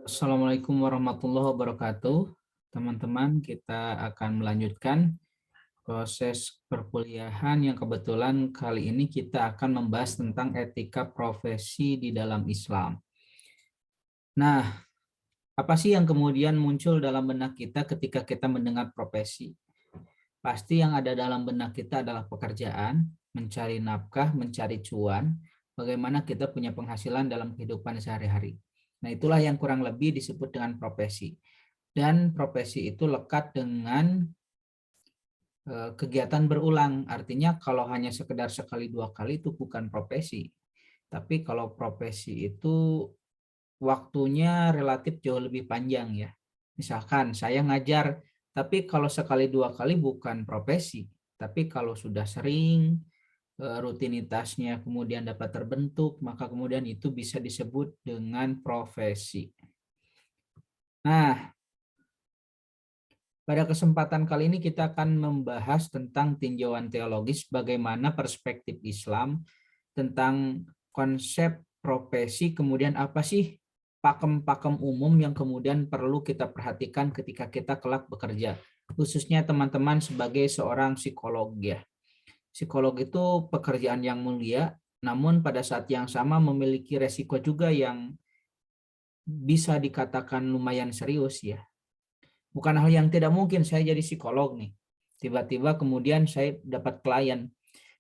Assalamualaikum warahmatullahi wabarakatuh. Teman-teman, kita akan melanjutkan proses perkuliahan yang kebetulan kali ini kita akan membahas tentang etika profesi di dalam Islam. Nah, apa sih yang kemudian muncul dalam benak kita ketika kita mendengar profesi? Pasti yang ada dalam benak kita adalah pekerjaan, mencari nafkah, mencari cuan, bagaimana kita punya penghasilan dalam kehidupan sehari-hari. Nah, itulah yang kurang lebih disebut dengan profesi. Dan profesi itu lekat dengan kegiatan berulang. Artinya kalau hanya sekedar sekali dua kali itu bukan profesi. Tapi kalau profesi itu waktunya relatif jauh lebih panjang ya. Misalkan saya ngajar, tapi kalau sekali dua kali bukan profesi. Tapi kalau sudah sering, rutinitasnya kemudian dapat terbentuk, maka kemudian itu bisa disebut dengan profesi. Nah, pada kesempatan kali ini kita akan membahas tentang tinjauan teologis bagaimana perspektif Islam tentang konsep profesi, kemudian apa sih pakem-pakem umum yang kemudian perlu kita perhatikan ketika kita kelak bekerja. Khususnya teman-teman sebagai seorang psikolog ya. Psikolog itu pekerjaan yang mulia, namun pada saat yang sama memiliki resiko juga yang bisa dikatakan lumayan serius ya. Bukan hal yang tidak mungkin saya jadi psikolog nih. Tiba-tiba kemudian saya dapat klien.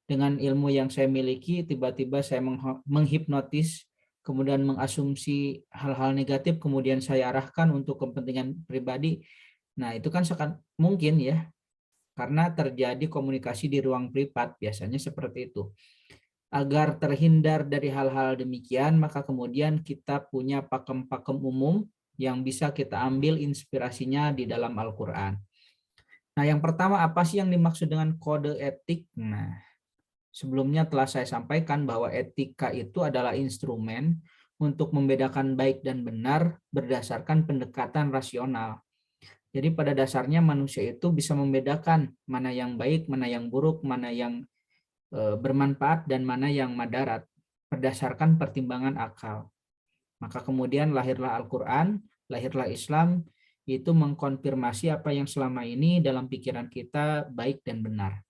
Dengan ilmu yang saya miliki, tiba-tiba saya menghipnotis, kemudian mengasumsi hal-hal negatif, kemudian saya arahkan untuk kepentingan pribadi. Nah, itu kan sangat mungkin ya, karena terjadi komunikasi di ruang privat, biasanya seperti itu. Agar terhindar dari hal-hal demikian, maka kemudian kita punya pakem-pakem umum yang bisa kita ambil inspirasinya di dalam Al-Quran. Nah, yang pertama apa sih yang dimaksud dengan kode etik? Nah, sebelumnya telah saya sampaikan bahwa etika itu adalah instrumen untuk membedakan baik dan benar berdasarkan pendekatan rasional. Jadi pada dasarnya manusia itu bisa membedakan mana yang baik, mana yang buruk, mana yang bermanfaat, dan mana yang madarat berdasarkan pertimbangan akal. Maka kemudian lahirlah Al-Quran, lahirlah Islam, itu mengkonfirmasi apa yang selama ini dalam pikiran kita baik dan benar.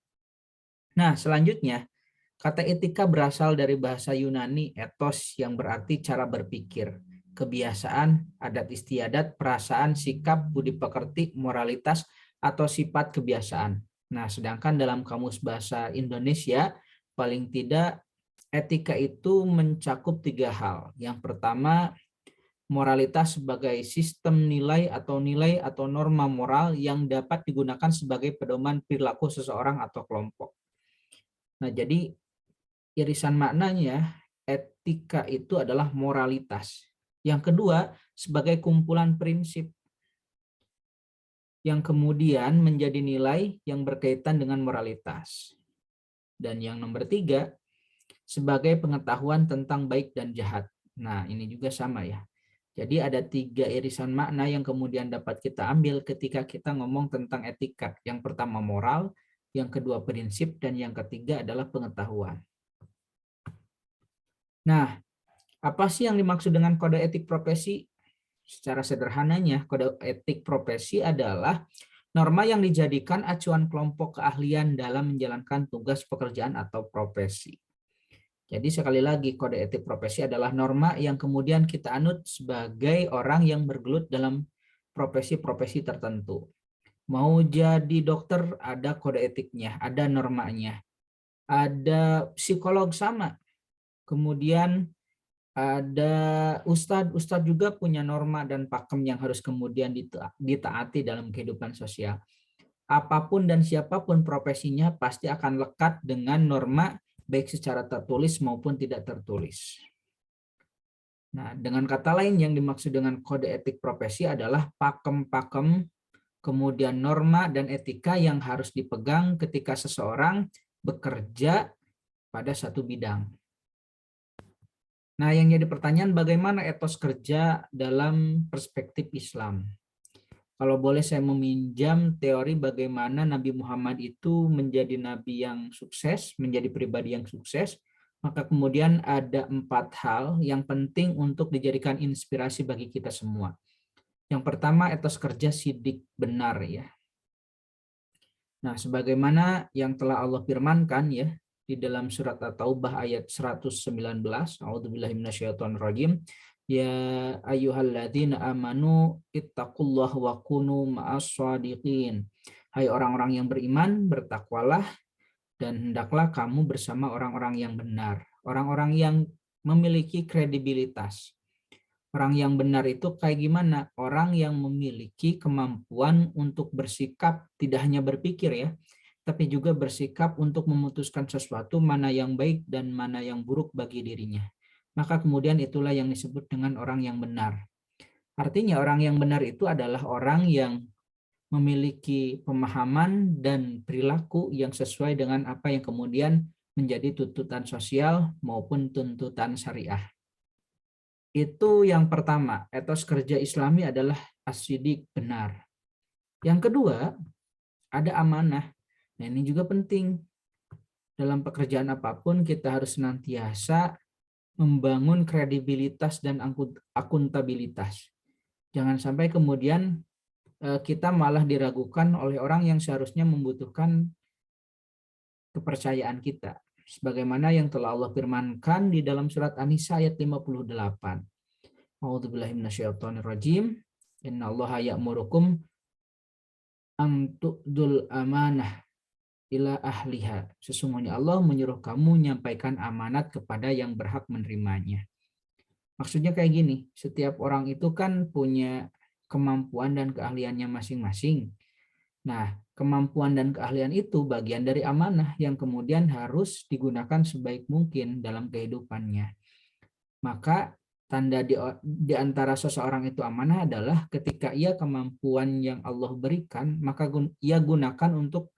Nah, selanjutnya, kata etika berasal dari bahasa Yunani ethos yang berarti cara berpikir, kebiasaan, adat istiadat, perasaan, sikap, budi pekerti, moralitas, atau sifat kebiasaan. Nah, sedangkan dalam Kamus Bahasa Indonesia, paling tidak etika itu mencakup tiga hal. Yang pertama, moralitas sebagai sistem nilai atau norma moral yang dapat digunakan sebagai pedoman perilaku seseorang atau kelompok. Nah, jadi irisan maknanya, etika itu adalah moralitas. Yang kedua, sebagai kumpulan prinsip yang kemudian menjadi nilai yang berkaitan dengan moralitas. Dan yang nomor tiga, sebagai pengetahuan tentang baik dan jahat. Nah, ini juga sama ya. Jadi ada tiga irisan makna yang kemudian dapat kita ambil ketika kita ngomong tentang etika. Yang pertama moral, yang kedua prinsip, dan yang ketiga adalah pengetahuan. Nah, apa sih yang dimaksud dengan kode etik profesi? Secara sederhananya, kode etik profesi adalah norma yang dijadikan acuan kelompok keahlian dalam menjalankan tugas pekerjaan atau profesi. Jadi sekali lagi, kode etik profesi adalah norma yang kemudian kita anut sebagai orang yang bergelut dalam profesi-profesi tertentu. Mau jadi dokter, ada kode etiknya, ada normanya. Ada psikolog sama. Kemudian ada ustadz juga punya norma dan pakem yang harus kemudian ditaati dalam kehidupan sosial. Apapun dan siapapun profesinya pasti akan lekat dengan norma baik secara tertulis maupun tidak tertulis. Nah, dengan kata lain yang dimaksud dengan kode etik profesi adalah pakem-pakem, kemudian norma dan etika yang harus dipegang ketika seseorang bekerja pada satu bidang. Nah, yang jadi pertanyaan bagaimana etos kerja dalam perspektif Islam? Kalau boleh saya meminjam teori bagaimana Nabi Muhammad itu menjadi nabi yang sukses, menjadi pribadi yang sukses, maka kemudian ada 4 hal yang penting untuk dijadikan inspirasi bagi kita semua. Yang pertama, etos kerja sidik benar ya. Nah, sebagaimana yang telah Allah firmankan ya di dalam surat At-Taubah ayat 119, A'udzubillahi minasyaitonirrajim, ya ayyuhalladzina amanu ittaqullaha wa kunu ma'as shadiqin. Hai orang-orang yang beriman, bertakwalah dan hendaklah kamu bersama orang-orang yang benar, orang-orang yang memiliki kredibilitas. Orang yang benar itu kayak gimana? Orang yang memiliki kemampuan untuk bersikap, tidak hanya berpikir ya, tapi juga bersikap untuk memutuskan sesuatu mana yang baik dan mana yang buruk bagi dirinya. Maka kemudian itulah yang disebut dengan orang yang benar. Artinya orang yang benar itu adalah orang yang memiliki pemahaman dan perilaku yang sesuai dengan apa yang kemudian menjadi tuntutan sosial maupun tuntutan syariah. Itu yang pertama, etos kerja Islami adalah as-sidik, benar. Yang kedua, ada amanah. Nah, ini juga penting. Dalam pekerjaan apapun kita harus senantiasa membangun kredibilitas dan akuntabilitas. Jangan sampai kemudian kita malah diragukan oleh orang yang seharusnya membutuhkan kepercayaan kita. Sebagaimana yang telah Allah firmankan di dalam surat An-Nisa ayat 58. A'udzubillahi minasyaitonirrajim. Innallaha ya'murukum an tu'dul amanah ila ahliha. Sesungguhnya Allah menyuruh kamu menyampaikan amanat kepada yang berhak menerimanya. Maksudnya kayak gini, setiap orang itu kan punya kemampuan dan keahliannya masing-masing. Nah, kemampuan dan keahlian itu bagian dari amanah yang kemudian harus digunakan sebaik mungkin dalam kehidupannya. Maka tanda di antara seseorang itu amanah adalah ketika ia kemampuan yang Allah berikan, maka ia gunakan untuk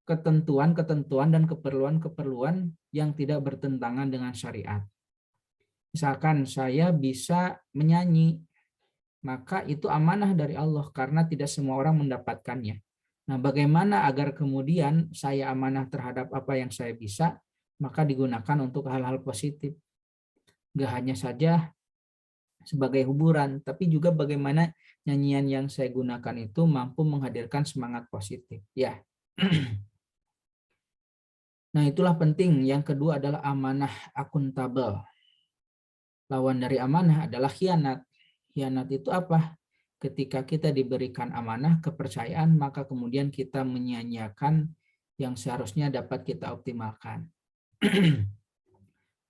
ketentuan-ketentuan dan keperluan-keperluan yang tidak bertentangan dengan syariat. Misalkan saya bisa menyanyi, maka itu amanah dari Allah karena tidak semua orang mendapatkannya. Nah, bagaimana agar kemudian saya amanah terhadap apa yang saya bisa, maka digunakan untuk hal-hal positif. Gak hanya saja sebagai hiburan, tapi juga bagaimana nyanyian yang saya gunakan itu mampu menghadirkan semangat positif. Ya. Nah, itulah penting. Yang kedua adalah amanah akuntabel. Lawan dari amanah adalah khianat. Khianat itu apa? Ketika kita diberikan amanah, kepercayaan, maka kemudian kita menyia-nyiakan yang seharusnya dapat kita optimalkan.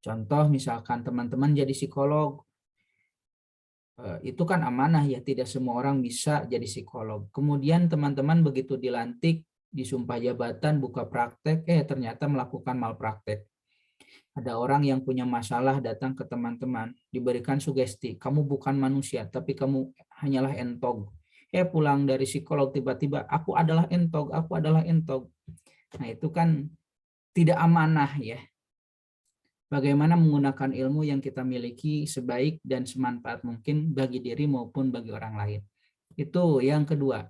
Contoh misalkan teman-teman jadi psikolog, itu kan amanah ya, tidak semua orang bisa jadi psikolog. Kemudian teman-teman begitu dilantik, disumpah jabatan, buka praktek, ternyata melakukan malpraktek. Ada orang yang punya masalah datang ke teman-teman, diberikan sugesti, kamu bukan manusia, tapi kamu hanyalah entog. Pulang dari psikolog tiba-tiba, aku adalah entog, aku adalah entog. Nah, itu kan tidak amanah ya. Bagaimana menggunakan ilmu yang kita miliki sebaik dan semanfaat mungkin bagi diri maupun bagi orang lain. Itu yang kedua,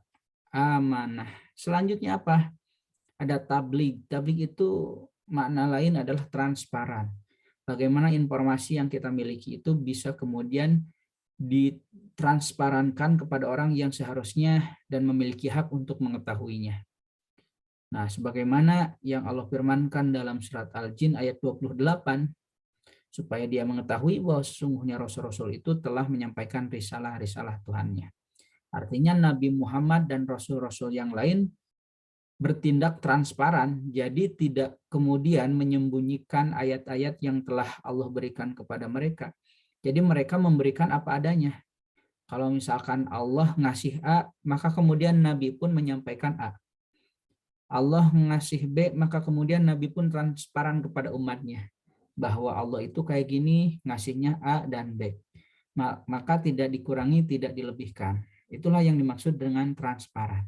amanah. Selanjutnya apa? Ada tabligh. Tabligh itu makna lain adalah transparan. Bagaimana informasi yang kita miliki itu bisa kemudian ditransparankan kepada orang yang seharusnya dan memiliki hak untuk mengetahuinya. Nah, sebagaimana yang Allah firmankan dalam surat Al-Jin ayat 28, supaya dia mengetahui bahwa sesungguhnya Rasul-Rasul itu telah menyampaikan risalah-risalah Tuhannya. Artinya Nabi Muhammad dan Rasul-Rasul yang lain bertindak transparan, jadi tidak kemudian menyembunyikan ayat-ayat yang telah Allah berikan kepada mereka. Jadi mereka memberikan apa adanya. Kalau misalkan Allah ngasih A, maka kemudian Nabi pun menyampaikan A. Allah ngasih B, maka kemudian Nabi pun transparan kepada umatnya bahwa Allah itu kayak gini, ngasihnya A dan B. Maka tidak dikurangi, tidak dilebihkan. Itulah yang dimaksud dengan transparan.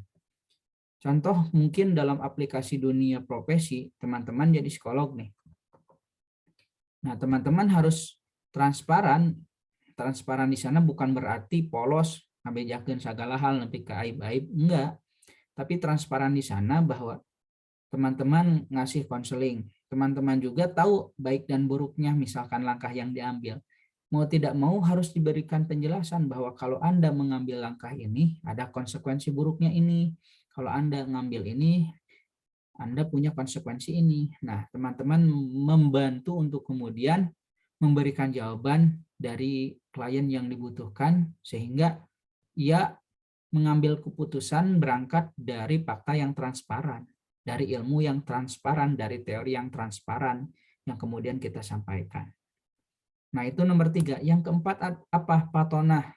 Contoh mungkin dalam aplikasi dunia profesi, teman-teman jadi psikolog nih. Nah, teman-teman harus transparan. Transparan di sana bukan berarti polos, ngabejakeun segala hal, nepi ke aib-aib, enggak. Tapi transparan di sana bahwa teman-teman ngasih konseling. Teman-teman juga tahu baik dan buruknya misalkan langkah yang diambil. mau tidak mau harus diberikan penjelasan bahwa kalau Anda mengambil langkah ini, ada konsekuensi buruknya ini. Kalau Anda ngambil ini, Anda punya konsekuensi ini. Nah, teman-teman membantu untuk kemudian memberikan jawaban dari klien yang dibutuhkan, sehingga ia mengambil keputusan berangkat dari fakta yang transparan, dari ilmu yang transparan, dari teori yang transparan, yang kemudian kita sampaikan. Nah, itu nomor 3. Yang keempat apa? Patonah.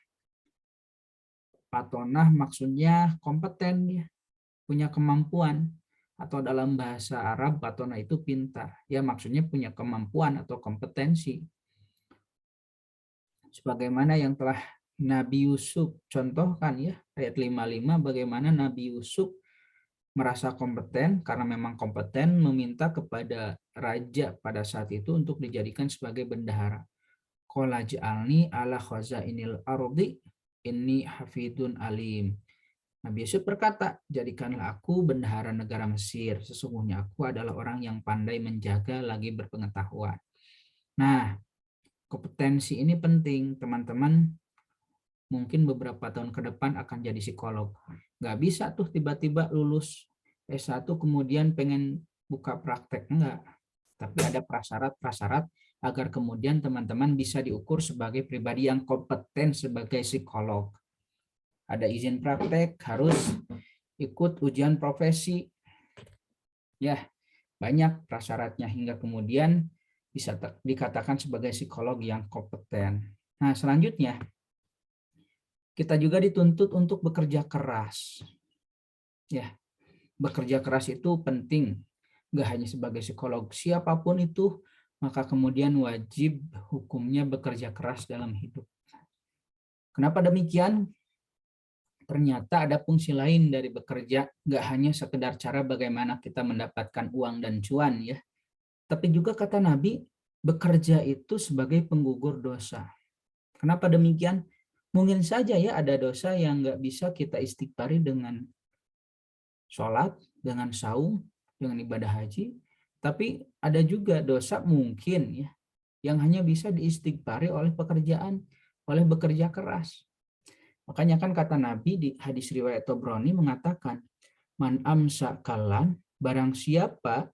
Patonah maksudnya kompeten, ya, punya kemampuan. Atau dalam bahasa Arab, patonah itu pintar. Ya, maksudnya punya kemampuan atau kompetensi. Sebagaimana yang telah Nabi Yusuf contohkan, ya, ayat 55, bagaimana Nabi Yusuf merasa kompeten, karena memang kompeten, meminta kepada raja pada saat itu untuk dijadikan sebagai bendahara. Qala ja'alni ala khazainil ardi inni hafidun alim. Nabi Yusuf berkata, jadikanlah aku bendahara negara Mesir. Sesungguhnya aku adalah orang yang pandai menjaga lagi berpengetahuan. Nah, kompetensi ini penting, teman-teman. Mungkin beberapa tahun ke depan akan jadi psikolog. Nggak bisa tuh tiba-tiba lulus S1 kemudian pengen buka praktek. Enggak. Tapi ada prasyarat-prasyarat agar kemudian teman-teman bisa diukur sebagai pribadi yang kompeten sebagai psikolog. Ada izin praktek, harus ikut ujian profesi. Ya, banyak prasyaratnya hingga kemudian bisa dikatakan sebagai psikolog yang kompeten. Nah, selanjutnya kita juga dituntut untuk bekerja keras. Ya, bekerja keras itu penting. Nggak hanya sebagai psikolog, siapapun itu, maka kemudian wajib hukumnya bekerja keras dalam hidup. Kenapa demikian? Ternyata ada fungsi lain dari bekerja, nggak hanya sekedar cara bagaimana kita mendapatkan uang dan cuan, ya. Tapi juga kata Nabi, bekerja itu sebagai penggugur dosa. Kenapa demikian? Mungkin saja ya ada dosa yang nggak bisa kita istighfari dengan sholat, dengan saum, dengan ibadah haji. Tapi ada juga dosa mungkin, ya, yang hanya bisa diistighfari oleh pekerjaan, oleh bekerja keras. Makanya kan kata Nabi di hadis riwayat Tabrani mengatakan, man amsa kalan, barang siapa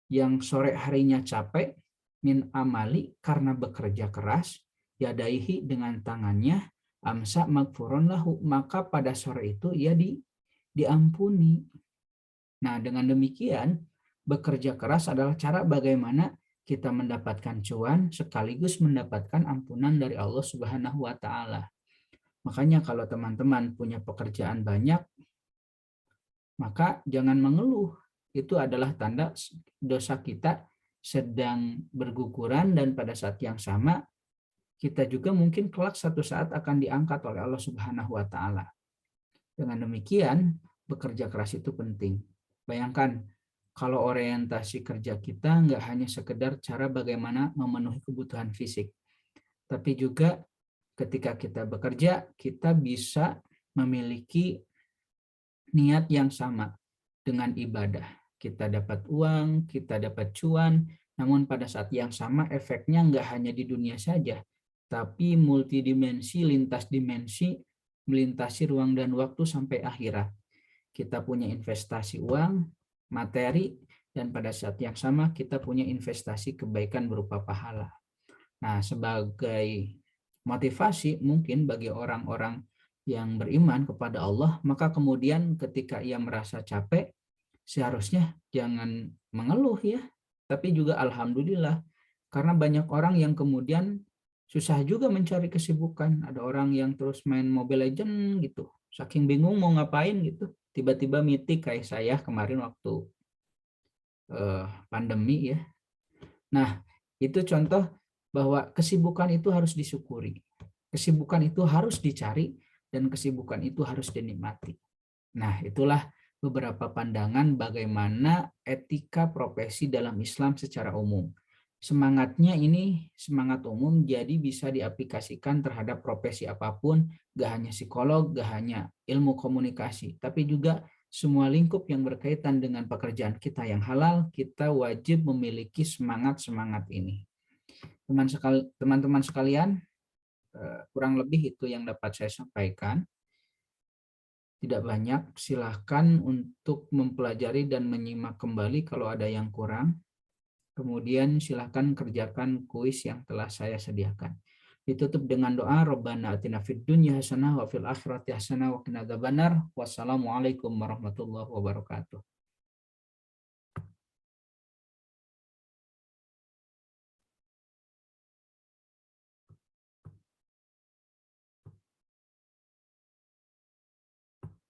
yang sore harinya capek, min amali, karena bekerja keras, yadaihi, dengan tangannya, amsa magfurun lahu, maka pada sore itu ia diampuni. Nah, dengan demikian, bekerja keras adalah cara bagaimana kita mendapatkan cuan sekaligus mendapatkan ampunan dari Allah Subhanahu wa taala. Makanya kalau teman-teman punya pekerjaan banyak, maka jangan mengeluh. Itu adalah tanda dosa kita sedang berguguran, dan pada saat yang sama kita juga mungkin kelak satu saat akan diangkat oleh Allah Subhanahu wa taala. Dengan demikian, bekerja keras itu penting. Bayangkan kalau orientasi kerja kita nggak hanya sekedar cara bagaimana memenuhi kebutuhan fisik, tapi juga ketika kita bekerja, kita bisa memiliki niat yang sama dengan ibadah. Kita dapat uang, kita dapat cuan, namun pada saat yang sama efeknya nggak hanya di dunia saja, tapi multidimensi, lintas dimensi, melintasi ruang dan waktu sampai akhirat. Kita punya investasi uang, materi, dan pada saat yang sama kita punya investasi kebaikan berupa pahala. Nah, sebagai motivasi mungkin bagi orang-orang yang beriman kepada Allah, maka kemudian ketika ia merasa capek, seharusnya jangan mengeluh, ya, tapi juga alhamdulillah, karena banyak orang yang kemudian susah juga mencari kesibukan. Ada orang yang terus main Mobile Legends gitu, saking bingung mau ngapain gitu, tiba-tiba meeting kayak saya kemarin waktu pandemi, ya. Nah, itu contoh bahwa kesibukan itu harus disyukuri. Kesibukan itu harus dicari dan kesibukan itu harus dinikmati. Nah, itulah beberapa pandangan bagaimana etika profesi dalam Islam secara umum. Semangatnya ini semangat umum, jadi bisa diaplikasikan terhadap profesi apapun, gak hanya psikolog, gak hanya ilmu komunikasi, tapi juga semua lingkup yang berkaitan dengan pekerjaan kita yang halal, kita wajib memiliki semangat-semangat ini. Teman-teman sekalian, kurang lebih itu yang dapat saya sampaikan. Tidak banyak, silahkan untuk mempelajari dan menyimak kembali kalau ada yang kurang. Kemudian silahkan kerjakan kuis yang telah saya sediakan. Ditutup dengan doa, Rabbana atina fid dunya hasanah wa fil akhirati hasanah wa qina adzabannar. Wassalamualaikum warahmatullahi wabarakatuh.